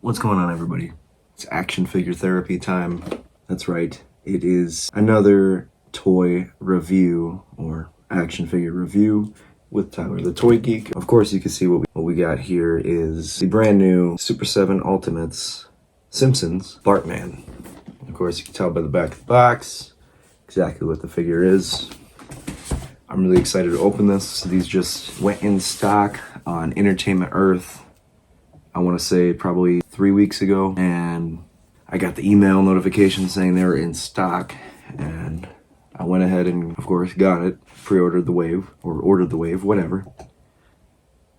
What's going on, everybody? It's action figure therapy time. That's right. It is another toy review or action figure review with Tyler the Toy Geek. Of course, you can see what we got here is the brand new Super7 Ultimates Simpsons Bartman. Of course, you can tell by the back of the box exactly what the figure is. I'm really excited to open this. These just went in stock on Entertainment Earth, I want to say probably 3 weeks ago, and I got the email notification saying they were in stock, and I went ahead and of course got it, pre-ordered the wave, or ordered the wave, whatever.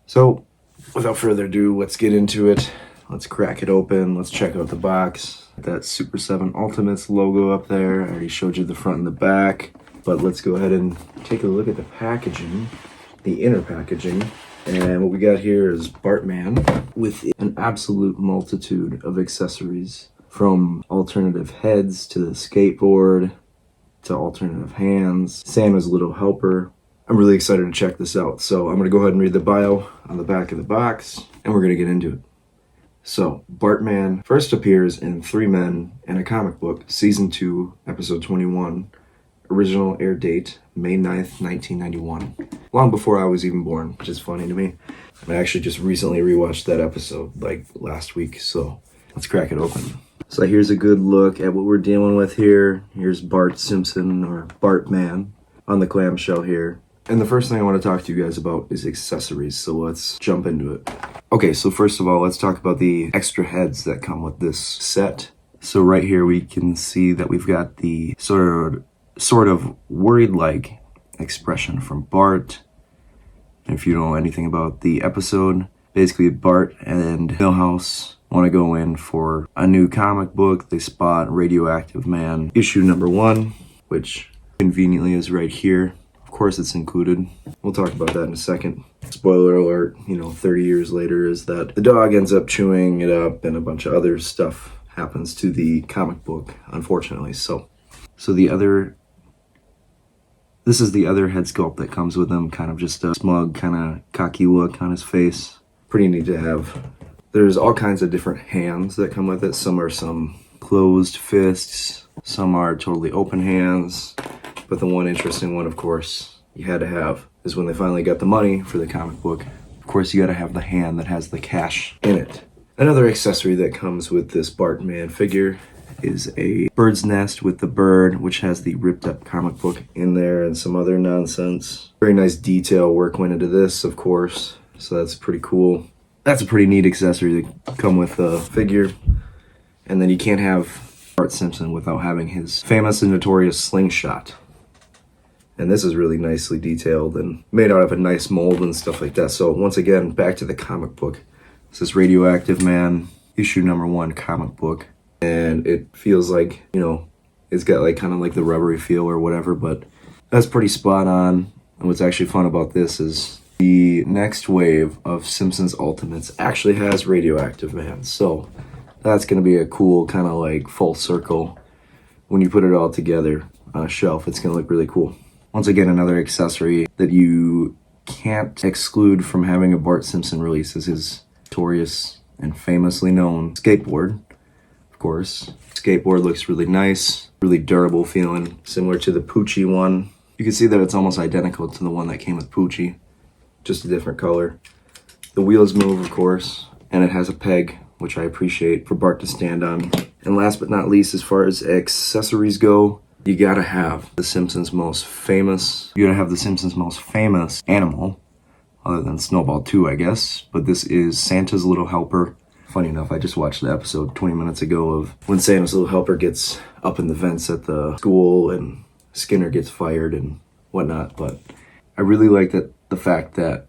So without further ado, let's get into it. Let's crack it open. Let's check out the box. That Super7 Ultimates logo up there. I already showed you the front and the back, but let's go ahead and take a look at the packaging, the inner packaging. And what we got here is Bartman with an absolute multitude of accessories, from alternative heads to the skateboard to alternative hands, Santa's little helper. I'm really excited to check this out. So I'm gonna go ahead and read the bio on the back of the box, and we're gonna get into it. So Bartman first appears in Three Men and a Comic Book, Season 2, Episode 21. Original air date, May 9th, 1991. Long before I was even born, which is funny to me. I actually just recently rewatched that episode, like last week, so let's crack it open. So here's a good look at what we're dealing with here. Here's Bart Simpson, or Bartman, on the clamshell here. And the first thing I want to talk to you guys about is accessories, so let's jump into it. Okay, so first of all, let's talk about the extra heads that come with this set. So right here we can see that we've got the sort of worried-like expression from Bart. And if you don't know anything about the episode, basically Bart and Milhouse want to go in for a new comic book. They spot Radioactive Man issue number 1, which conveniently is right here. Of course it's included. We'll talk about that in a second. Spoiler alert, 30 years later, is that the dog ends up chewing it up and a bunch of other stuff happens to the comic book, unfortunately. So this is the other head sculpt that comes with him, kind of just a smug, kind of cocky look on his face. Pretty neat to have. There's all kinds of different hands that come with it. Some are some closed fists, some are totally open hands. But the one interesting one, of course, you had to have is when they finally got the money for the comic book. Of course, you got to have the hand that has the cash in it. Another accessory that comes with this Bartman figure is a bird's nest with the bird, which has the ripped up comic book in there and some other nonsense. Very nice detail work went into this, of course, so that's pretty cool. That's a pretty neat accessory to come with the figure. And then you can't have Bart Simpson without having his famous and notorious slingshot. And this is really nicely detailed and made out of a nice mold and stuff like that. So once again, back to the comic book. This is Radioactive Man, issue number 1 comic book. And it feels like, it's got like kind of like the rubbery feel or whatever, but that's pretty spot on. And what's actually fun about this is the next wave of Simpsons Ultimates actually has Radioactive Man. So that's going to be a cool kind of like full circle. When you put it all together on a shelf, it's going to look really cool. Once again, another accessory that you can't exclude from having a Bart Simpson release is his notorious and famously known skateboard. Of course, skateboard looks really nice, really durable feeling, similar to the Poochie one. You can see that it's almost identical to the one that came with Poochie, just a different color. The wheels move, of course, and it has a peg, which I appreciate, for Bart to stand on. And last but not least, as far as accessories go, you gotta have the Simpsons' most famous animal, other than Snowball 2, I guess, but this is Santa's Little Helper. Funny enough, I just watched the episode 20 minutes ago of when Santa's little helper gets up in the vents at the school and Skinner gets fired and whatnot. But I really like the fact that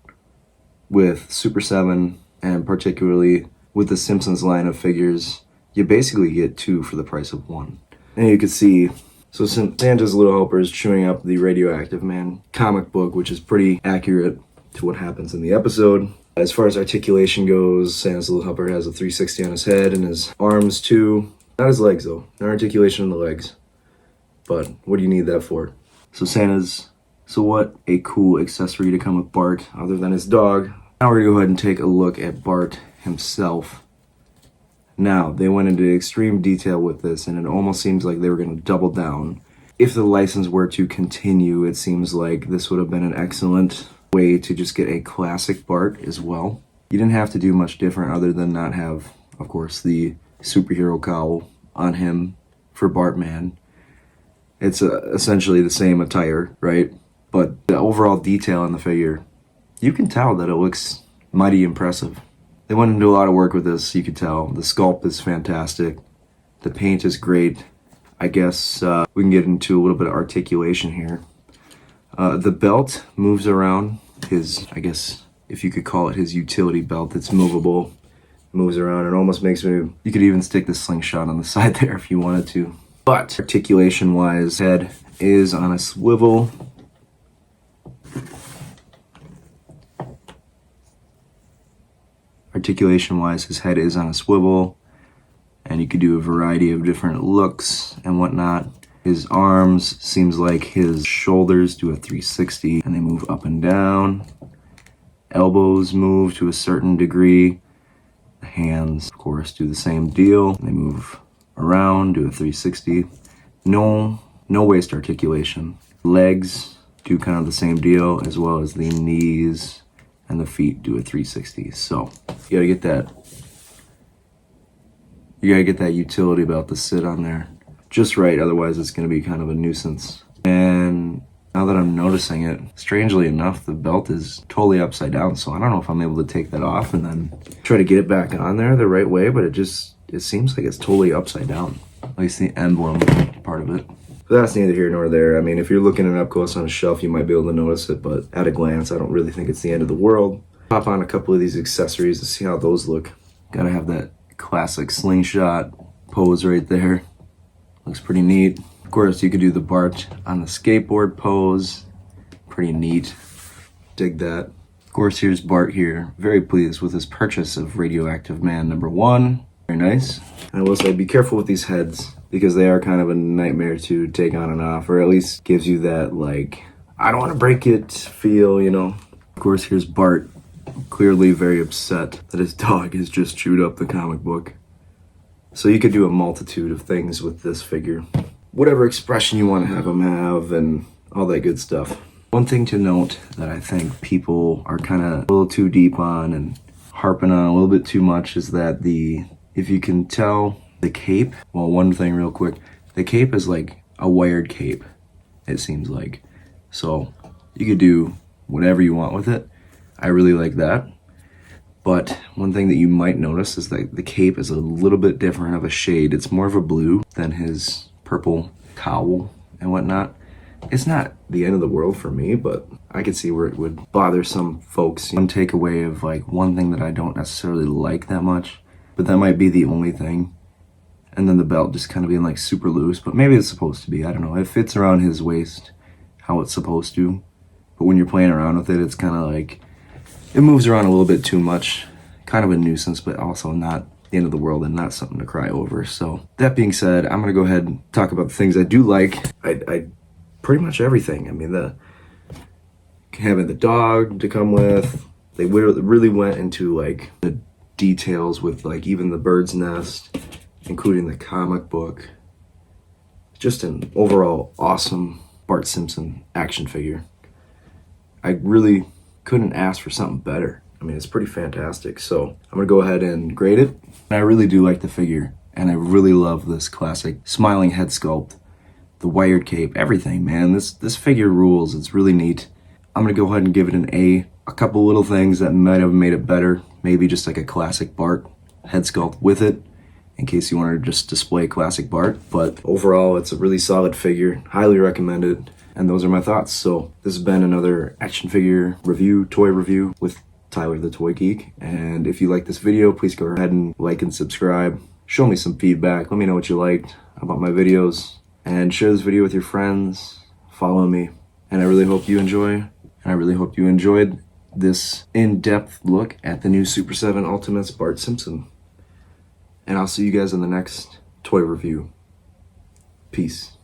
with Super7 and particularly with the Simpsons line of figures, you basically get 2 for the price of 1. And you can see, so Santa's little helper is chewing up the Radioactive Man comic book, which is pretty accurate to what happens in the episode. As far as articulation goes, Santa's little helper has a 360 on his head and his arms too. Not his legs though, no articulation in the legs. But what do you need that for? So what a cool accessory to come with Bart, other than his dog. Now we're gonna go ahead and take a look at Bart himself. Now, they went into extreme detail with this, and it almost seems like they were going to double down. If the license were to continue, it seems like this would have been an excellent way to just get a classic Bart as well. You didn't have to do much different other than not have, of course, the superhero cowl on him for Bartman. It's essentially the same attire, right? But the overall detail on the figure, you can tell that it looks mighty impressive. They went into a lot of work with this, you could tell. The sculpt is fantastic. The paint is great. I guess we can get into a little bit of articulation here. The belt moves around. His, I guess, if you could call it his utility belt, it's movable. Moves around. It almost makes me... You could even stick the slingshot on the side there if you wanted to. But articulation-wise, head is on a swivel. Articulation-wise, his head is on a swivel, and you could do a variety of different looks and whatnot. His arms, seems like his shoulders do a 360, and they move up and down. Elbows move to a certain degree. The hands, of course, do the same deal. They move around, do a 360. No waist articulation. Legs do kind of the same deal, as well as the knees and the feet do a 360. So you gotta get that utility belt to sit on there just right, otherwise it's gonna be kind of a nuisance. And now that I'm noticing it, strangely enough, the belt is totally upside down, so I don't know if I'm able to take that off and then try to get it back on there the right way, but it seems like it's totally upside down, at least the emblem part of it. But that's neither here nor there. I mean, if you're looking at it up close on a shelf, you might be able to notice it, but at a glance, I don't really think it's the end of the world. Pop on a couple of these accessories to see how those look. Gotta have that classic slingshot pose right there. Looks pretty neat. Of course, you could do the Bart on the skateboard pose. Pretty neat. Dig that. Of course, here's Bart here. Very pleased with his purchase of Radioactive Man #1. Very nice. And I will say, be careful with these heads, because they are kind of a nightmare to take on and off, or at least gives you that, like, I don't want to break it feel, you know. Of course, here's Bart, clearly very upset that his dog has just chewed up the comic book. So you could do a multitude of things with this figure. Whatever expression you want to have him have and all that good stuff. One thing to note that I think people are kind of a little too deep on and harping on a little bit too much is that if you can tell, the cape, well, one thing real quick, the cape is like a wired cape, it seems like. So you could do whatever you want with it. I really like that. But one thing that you might notice is that the cape is a little bit different of a shade. It's more of a blue than his purple cowl and whatnot. It's not the end of the world for me, but I could see where it would bother some folks. One takeaway of like one thing that I don't necessarily like that much, but that might be the only thing. And then the belt just kind of being like super loose, but maybe it's supposed to be, I don't know. It fits around his waist how it's supposed to. But when you're playing around with it, it's kind of like, it moves around a little bit too much. Kind of a nuisance, but also not the end of the world and not something to cry over. So that being said, I'm gonna go ahead and talk about the things I do like. I pretty much everything. I mean, having the dog to come with, they really went into like the details with like even the bird's nest, including the comic book. Just an overall awesome Bart Simpson action figure. I really couldn't ask for something better. I mean, it's pretty fantastic. So I'm gonna go ahead and grade it. I really do like the figure, and I really love this classic smiling head sculpt, the wired cape, everything, man. This figure rules. It's really neat. I'm gonna go ahead and give it an A. A couple little things that might have made it better, maybe just like a classic Bart head sculpt with it, in case you wanted to just display classic Bart. But overall, it's a really solid figure. Highly recommended. And those are my thoughts. So this has been another action figure review, toy review with Tyler the Toy Geek. And if you like this video, please go ahead and like and subscribe. Show me some feedback. Let me know what you liked about my videos. And share this video with your friends. Follow me. And I really hope you enjoy. And I really hope you enjoyed this in-depth look at the new Super7 Ultimates Bart Simpson. And I'll see you guys in the next toy review. Peace.